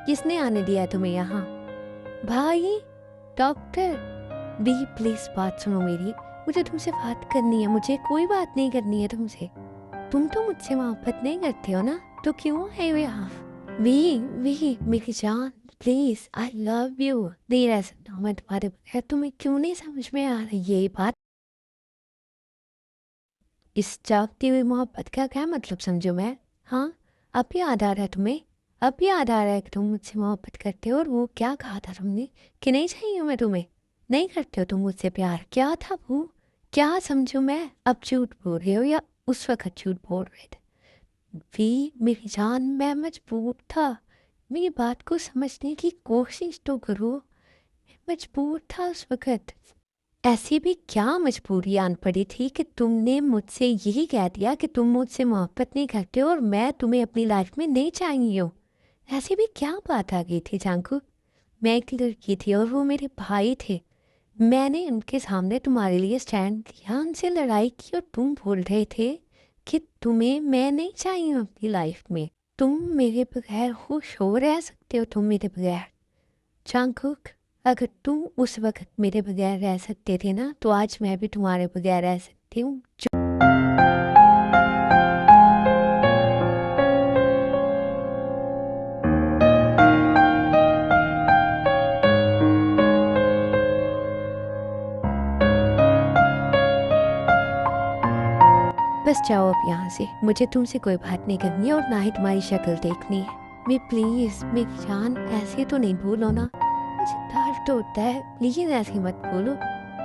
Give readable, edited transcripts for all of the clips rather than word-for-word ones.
किसने आने दिया है तुम्हें यहाँ? भाई, डॉक्टर, वी प्लीज बात सुनो मेरी। मुझे तुमसे बात करनी है, मुझे कोई बात नहीं करनी है तुमसे। तुम तो मुझसे मोहब्बत नहीं करते हो ना, तो क्यों है ये यहाँ? वी मेरी जान, प्लीज, आई लव यू। नहीं रह सकता मैं तुम्हारे बगैर। तुम्हें क्यों नहीं समझ में आ रही ये बात? इस जागती हुई मोहब्बत का क्या मतलब समझो मैं? हाँ, अब याद आ रहा है तुम्हें? अब याद आ रहा है कि तुम मुझसे मोहब्बत करते हो? और वो क्या कहा था तुमने कि नहीं चाहिए मैं तुम्हें? नहीं करते हो तुम मुझसे प्यार? क्या था वो? क्या समझू मैं? अब झूठ बोल रहे हो या उस वक्त झूठ बोल रहे थे? भी मेरी जान, मैं मजबूर था। मेरी बात को समझने की कोशिश तो करो। मैं मजबूर था उस वक्त। ऐसी भी क्या मजबूरी आन पड़ी थी कि तुमने मुझसे यही कह दिया कि तुम मुझसे मोहब्बत नहीं करते हो और मैं तुम्हें अपनी लाइफ में नहीं चाहिए हूँ? ऐसी भी क्या बात आ गई थी जानकू? मैं एक लड़की थी और वो मेरे भाई थे। मैंने उनके सामने तुम्हारे लिए स्टैंड लिया, उनसे लड़ाई की, और तुम बोल रहे थे कि तुम्हें मैं नहीं चाहिए हूँ अपनी लाइफ में। तुम मेरे बगैर खुश हो रह सकते हो? तुम मेरे बगैर चांगकुक, अगर तुम उस वक्त मेरे बगैर रह सकते थे ना, तो आज मैं भी तुम्हारे बगैर रह सकती हूँ। बस जाओ अब यहाँ से, मुझे तुमसे कोई बात नहीं करनी है और ना ही तुम्हारी शक्ल देखनी है। मैं प्लीज मेरी जान, ऐसे तो नहीं बोलो ना, मुझे दर्द होता है। प्लीज ऐसे मत बोलो।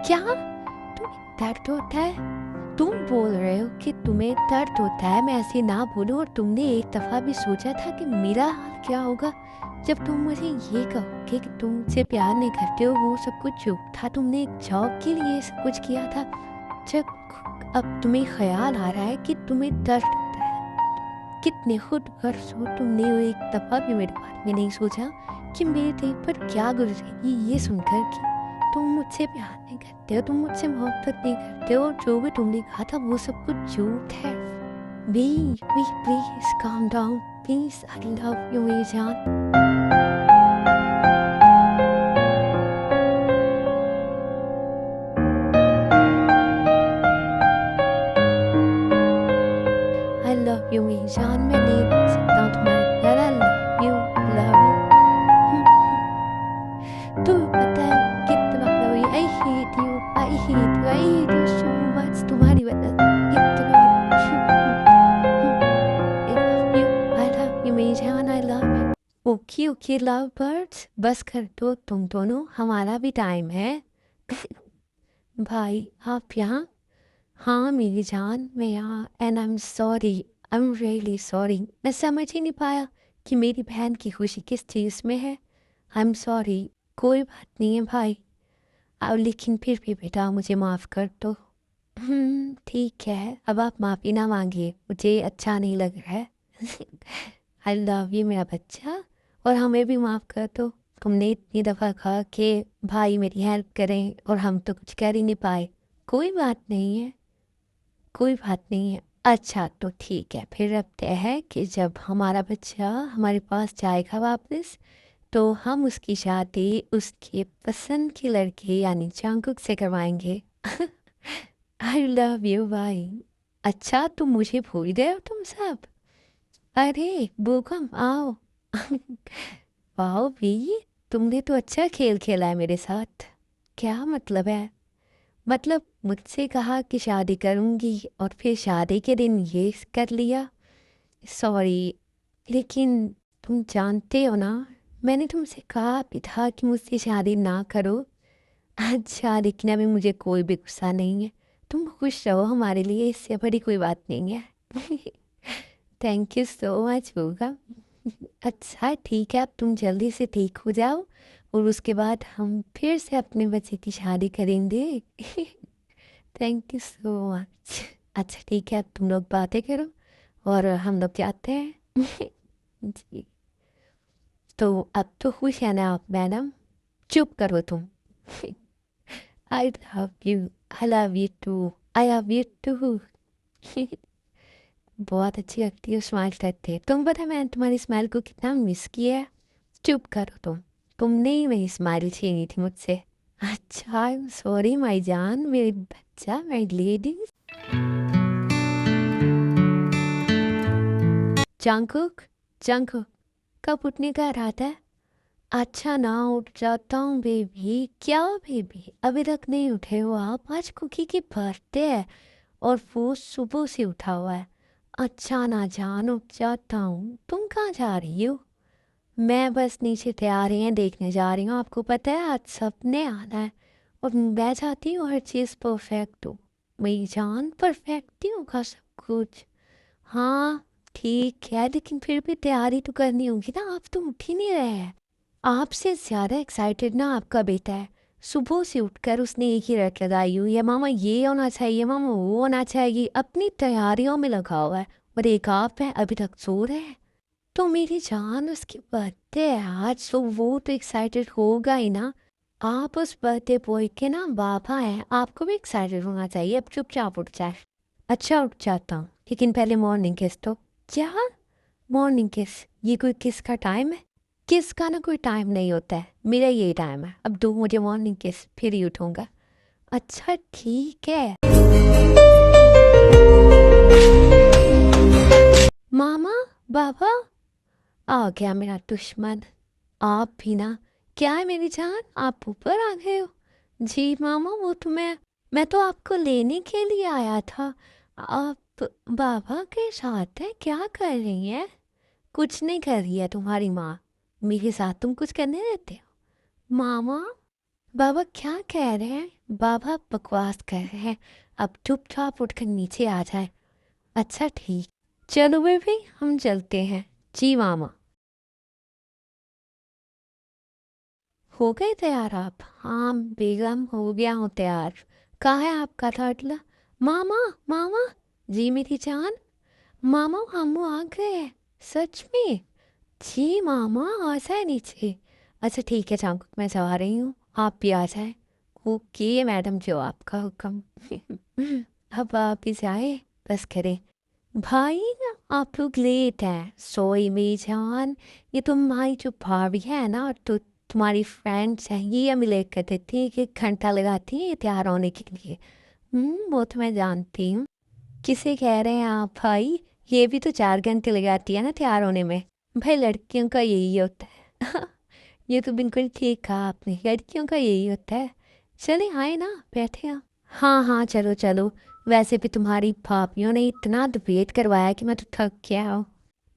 क्या तुम्हें दर्द होता है? तुम बोल रहे हो कि तुम्हें दर्द होता है, मैं ऐसे ना बोलूं? और तुमने एक दफा भी सोचा था कि मेरा हाल क्या होगा जब तुम मुझे ये कहोगे कि तुम मुझसे प्यार नहीं करते हो? वो सब कुछ झूठ था, तुमने एक जॉब के लिए सब कुछ किया था। जब अब तुम्हें ख्याल आ रहा है कि तुम्हें दर्द होता है, कितने खुद गर्ज हो तुमने। एक दफा भी मेरे बारे में नहीं सोचा कि मेरे दिल पर क्या गुजरेगी ये सुनकर कि तुम मुझसे प्यार नहीं करते हो, तुम मुझसे मोहब्बत नहीं करते हो। जो भी तुमने कहा था वो सब कुछ झूठ है। Baby please calm down, please, I love you मेरी जान। आई लव यू मेरी जान, मैं नहीं रह सकता हूँ तुम्हारे बगैर। आई लव यू, लव यू। तुम्हें पता है कितना love you, I hate you, I hate you, I hate you so much. तुम्हारी वजह से कितना आई love you, I love you मेरी जान, आई love you. Okay okay love birds, बस कर दो तुम दोनों, हमारा भी टाइम है। भाई आप यहाँ? हाँ मेरी जान, मैं यहाँ। And I am sorry, I am really sorry. मैं समझ ही नहीं पाया कि मेरी बहन की खुशी किस चीज़ में है। I am sorry. कोई बात नहीं है भाई। लेकिन फिर भी बेटा मुझे माफ़ कर दो। ठीक है, अब आप माफ़ी ना मांगिए, मुझे अच्छा नहीं लग रहा है। आई लव यू मेरा बच्चा, और हमें भी माफ़ कर दो। तुमने इतनी दफ़ा कहा कि भाई मेरी हेल्प करें और हम तो कुछ कर ही नहीं पाए। कोई बात नहीं है, कोई बात नहीं है। अच्छा तो ठीक है, फिर अब तय है कि जब हमारा बच्चा हमारे पास जाएगा वापस, तो हम उसकी शादी उसके पसंद की लड़के यानी जंगकुक से करवाएंगे। आई लव यू भाई। अच्छा तुम मुझे भूल गए हो तुम सब? अरे बोकम आओ। वाओ भी, तुमने तो अच्छा खेल खेला है मेरे साथ। क्या मतलब है? मतलब मुझसे कहा कि शादी करूंगी और फिर शादी के दिन ये कर लिया। सॉरी, लेकिन तुम जानते हो ना, मैंने तुमसे कहा भी था कि मुझसे शादी ना करो। अच्छा, लेकिन अभी मुझे कोई भी गुस्सा नहीं है। तुम खुश रहो, हमारे लिए इससे बड़ी कोई बात नहीं है। थैंक यू सो मच होगा। अच्छा ठीक है, अब तुम जल्दी से ठीक हो जाओ और उसके बाद हम फिर से अपने बच्चे की शादी करेंगे। Thank you so much. अच्छा ठीक है, अब तुम लोग बातें करो और हम लोग जाते हैं। जी, तो अब तो खुश है ना आप मैडम? चुप करो तुम। I love you, I love you too, I love you too. बहुत अच्छी लगती है स्माइल करते। तुम पता है मैंने तुम्हारी स्माइल को कितना मिस किया है। चुप करो तुमने ही मेरी स्माइल छीनी थी मुझसे। अच्छा, आई एम सॉरी माई जान, मेरी बच्चा, मेरी लेडी। जंकुक, जंकुक, कब उठने का इरादा है? अच्छा ना, उठ जाता हूँ बेबी। क्या बेबी, अभी तक नहीं उठे हो आप? आज कुकी की बर्थडे है और वो सुबह से उठा हुआ है। अच्छा ना जान, उठ जाता हूँ। तुम कहाँ जा रही हो? मैं बस नीचे तैयारियां देखने जा रही हूँ। आपको पता है आज सबने आना है और मैं चाहती हूँ हर चीज़ परफेक्ट हो। मेरी जान, परफेक्ट ही होगा सब कुछ। हाँ ठीक है, लेकिन फिर भी तैयारी तो करनी होगी ना। आप तो उठ ही नहीं रहे हैं। आपसे ज़्यादा एक्साइटेड ना आपका बेटा है। सुबह से उठकर उसने एक ही रट लगाई हुई है, मामा ये होना चाहिए, मामा वो होना चाहिए। अपनी तैयारियों में लगा हुआ है और एक आप है अभी तक सो रहे हैं। तो मेरी जान, उसकी बर्थडे है आज, तो वो तो एक्साइटेड होगा ही ना। आप उस बर्थडे बॉय के ना बाबा हैं, आपको भी एक्साइटेड होना चाहिए। अब चुपचाप उठ जाए। अच्छा उठ जाता हूँ, लेकिन पहले मॉर्निंग किस तो। क्या? मॉर्निंग किस? ये कोई किस का टाइम है? किस का ना कोई टाइम नहीं होता है, मेरा ये टाइम है। अब दो मुझे मॉर्निंग किस, फिर ही उठूंगा। अच्छा ठीक है। मामा, बाबा, आ गया मेरा दुश्मन। आप भी ना। क्या है मेरी जान, आप ऊपर आ गए हो? जी मामा, वो तो मैं तो आपको लेने के लिए आया था। आप बाबा के साथ है? क्या कर रही हैं? कुछ नहीं कर रही है तुम्हारी माँ। मेरे साथ तुम कुछ करने देते हो? मामा, बाबा क्या कह रहे हैं? बाबा बकवास कर रहे हैं। अब चुपचाप उठकर नीचे आ जाए। अच्छा ठीक, चलो बेबी हम चलते हैं। जी मामा। हो गए तैयार आप? हाँ बेगम, हो गया हूँ तैयार। कहाँ है आपका टर्टल? मामा, मामा। जी मेरी जान। मामा हम आ गए। सच में? जी मामा, आ जाए नीचे। अच्छा ठीक है चांकुक, मैं जा रही हूँ, आप भी आ जाए। ओके मैडम, जो आपका हुक्म। अब आप भी जाए, बस करें। भाई ना, आप लोग लेट हैं। सोई मेरी जान, ये तुम्हारी जो भाभी है ना, और तो तुम्हारी फ्रेंड्स हैं, ये हमें लेकर देती हैं कि घंटा लगाती हैं ये तैयार होने के लिए। वो तो मैं जानती हूँ। किसे कह रहे हैं आप भाई? ये भी तो 4 घंटे लगाती है ना तैयार होने में। भाई लड़कियों का यही होता है। ये तो बिल्कुल ठीक कहा आपने, लड़कियों का यही होता है। चले आए ना, बैठे आप। हाँ हाँ चलो चलो। वैसे भी तुम्हारी भाभीियों ने इतना डिबेट करवाया कि मैं तो थक गया हूँ।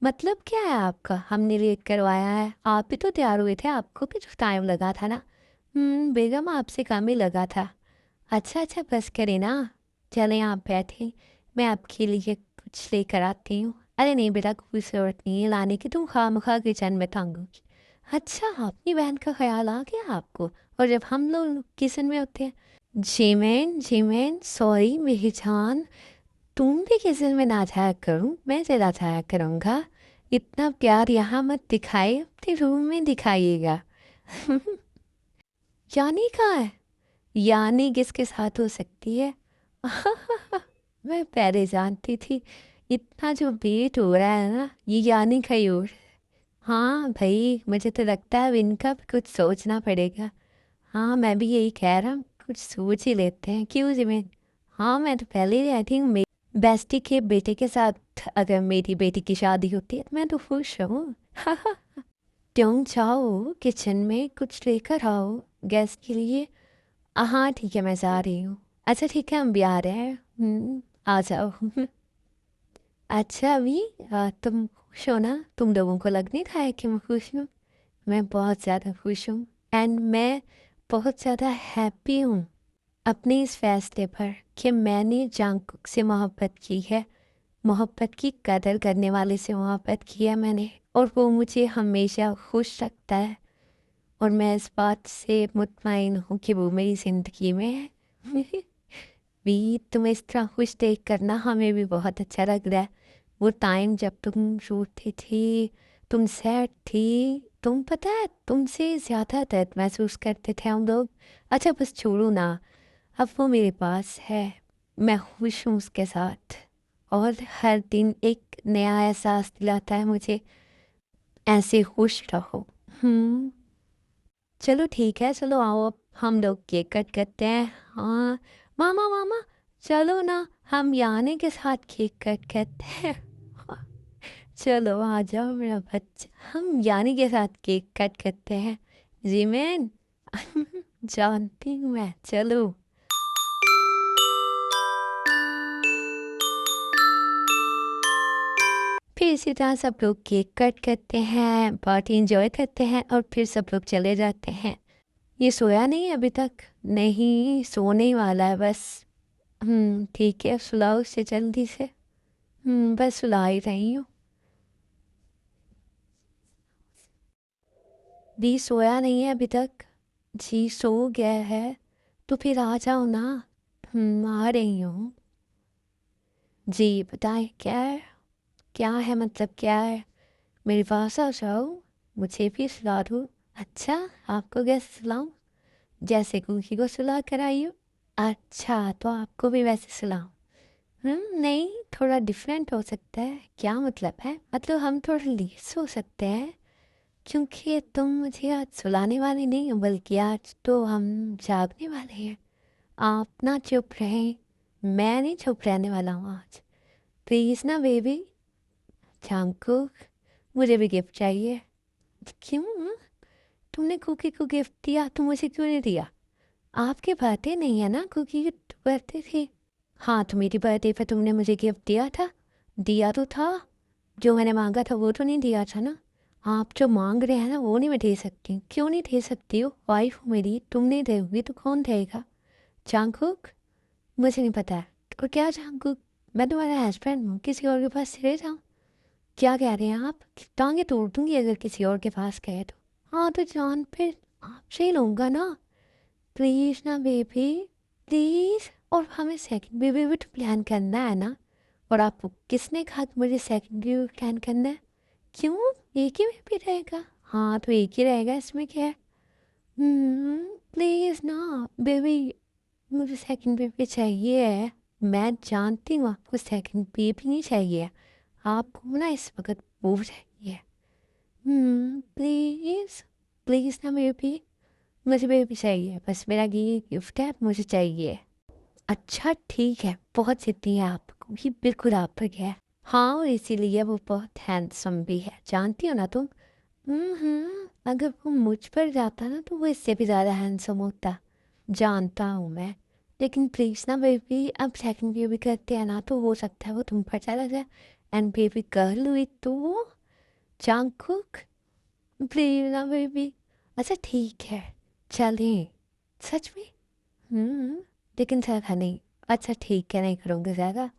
मतलब क्या है आपका? हमने लेट करवाया है? आप भी तो तैयार हुए थे, आपको भी तो टाइम लगा था ना। बेगम आपसे कम ही लगा था। अच्छा अच्छा बस करें ना। चलें आप बैठे, मैं आपके लिए कुछ लेकर आती हूँ। अरे नहीं बेटा, कोई ज़रूरत नहीं है लाने की, तुम खामखा किचन में तंग। अच्छा, अपनी बहन का ख्याल आ गया आपको? और जब हम लोग किचन में होते हैं। जीमेन सॉरी मेरी जान। तुम भी किचन में ना जाया करूँ, मैं ज़रा जाया करूँगा। इतना प्यार यहाँ मत दिखाए, अपने रूम में दिखाइएगा। यानी कहाँ है? यानी किसके साथ हो सकती है? मैं पहले जानती थी। इतना जो वेट हो रहा है ना, ये यानी का ही हो। हाँ भाई, मुझे तो लगता है अब इनका भी कुछ सोचना पड़ेगा। हाँ मैं भी यही कह रहा हूँ, कुछ सोच ही लेते हैं, क्यों जिमिन? हाँ मैं तो पहले ही आई थिंक मेरी बेस्टी के बेटे के साथ अगर मेरी बेटी की शादी होती है तो मैं तो खुश हूँ। तुम जाओ किचन में कुछ लेकर आओ गेस्ट के लिए। हाँ ठीक है, मैं जा रही हूँ। अच्छा ठीक है, हम भी आ रहे हैं। आ जाओ। अच्छा अभी तुम खुश हो ना? तुम लोगों को लग नहीं रहा है कि मैं खुश हूँ? मैं बहुत ज़्यादा खुश हूँ। एंड मैं बहुत ज़्यादा हैप्पी हूँ अपने इस फैसले पर कि मैंने जंगकुक से मोहब्बत की है। मोहब्बत की कदर करने वाले से मोहब्बत की है मैंने, और वो मुझे हमेशा खुश रखता है। और मैं इस बात से मुतमईन हूँ कि वो मेरी ज़िंदगी में है। भी तुम्हें इस तरह खुश देख कर ना हमें भी बहुत अच्छा लग रहा है। वो टाइम जब तुम रोती थी, तुम सैड थी, तुम पता है तुमसे ज़्यादा दर्द महसूस करते थे हम लोग। अच्छा बस छोड़ो ना, अब वो मेरे पास है, मैं खुश हूँ उसके साथ। और हर दिन एक नया एहसास दिलाता है मुझे, ऐसे खुश रहो। हम्म चलो ठीक है, चलो आओ अब हम लोग केक कट करते हैं। हाँ मामा मामा, चलो ना हम यानी के साथ केक कट करते हैं। हाँ, चलो आ जाओ मेरा बच्चा, हम यानी के साथ केक कट करते हैं। जी मैन। जानती हूँ मैं, चलो। फिर इसी तरह सब लोग केक कट करते हैं, पार्टी एंजॉय करते हैं और फिर सब लोग चले जाते हैं। ये सोया नहीं है अभी तक? नहीं, सोने ही वाला है बस। ठीक है, सुलाओ उसे जल्दी से। बस सुला ही रही हूँ। दी सोया नहीं है अभी तक? जी सो गया है। तो फिर आ जाओ ना। आ रही हूँ। जी बताएं क्या है? क्या है मतलब क्या है? मेरे पास आ जाओ, मुझे भी सुला दो। अच्छा, आपको कैसे सुलाऊं? जैसे कुकी को सुला कर आई हो? अच्छा, तो आपको भी वैसे सुलाऊं? नहीं, थोड़ा डिफरेंट हो सकता है। क्या मतलब है? मतलब हम थोड़ा लेस हो सकते हैं, क्योंकि तुम मुझे आज सुलाने वाले नहीं हो, बल्कि आज तो हम जागने वाले हैं। आप ना चुप रहें, मैं नहीं चुप रहने वाला हूँ आज। प्लीज़ ना बेबी। जंगकुक, मुझे भी गिफ्ट चाहिए। क्यों? तुमने कुकी को गिफ्ट दिया तो मुझे क्यों नहीं दिया? आपके बर्थडे नहीं है ना, कुकी की बर्थडे थी। हाँ, तो मेरी बर्थडे पे तुमने मुझे गिफ्ट दिया था। दिया तो था, जो मैंने मांगा था वो तो नहीं दिया था ना। आप जो मांग रहे हैं ना वो नहीं मैं दे सकती। क्यों नहीं दे सकती हो? वाइफ हो मेरी, तुम नहीं दोगी तो कौन देगा? चांगकुक, मुझे नहीं पता है। और क्या चांगकुक, मैं तुम्हारा हस्बैंड हूँ, किसी और के पास चले जाऊँ? क्या कह रहे हैं आप? टांगे तोड़ दूंगी अगर किसी और के पास गए तो। हाँ तो जान फिर आपसे ही लूँगा ना। प्लीज़ ना बेबी, प्लीज़। और हमें सेकंड बेबी भी तो प्लान करना है ना। और आपको किसने कहा कि मुझे सेकंड बेबी प्लान करना है? क्यों? एक ही बेबी रहेगा? हाँ तो एक ही रहेगा, इसमें क्या है? प्लीज़ ना बेबी, मुझे सेकंड बेबी चाहिए है। मैं जानती हूँ आपको सेकंड बेबी नहीं चाहिए, आपको ना इस वक्त वो चाहिए। प्लीज़, प्लीज़ ना बेबी, मुझे बेबी चाहिए, बस मेरा ये गिफ्ट है, मुझे चाहिए। अच्छा ठीक है, बहुत जिद्दी है आपको ही, बिल्कुल आप पर है। हाँ, और इसीलिए वो बहुत हैंडसम भी है, जानती हो ना तुम। अगर वो मुझ पर जाता ना तो वो इससे भी ज़्यादा हैंडसम होता। जानता हूँ मैं। लेकिन प्लीज़ ना बेबी, अब सेकंड बेबी करते हैं ना तो हो सकता है वो तुम पर चला जाए। एंड बेबी गर्ल हुई तो जंगकुक, प्लीज ना बेबी। अच्छा ठीक है, चलें। सच में? लेकिन ज़्यादा नहीं। अच्छा ठीक है, नहीं करूँगी ज़्यादा।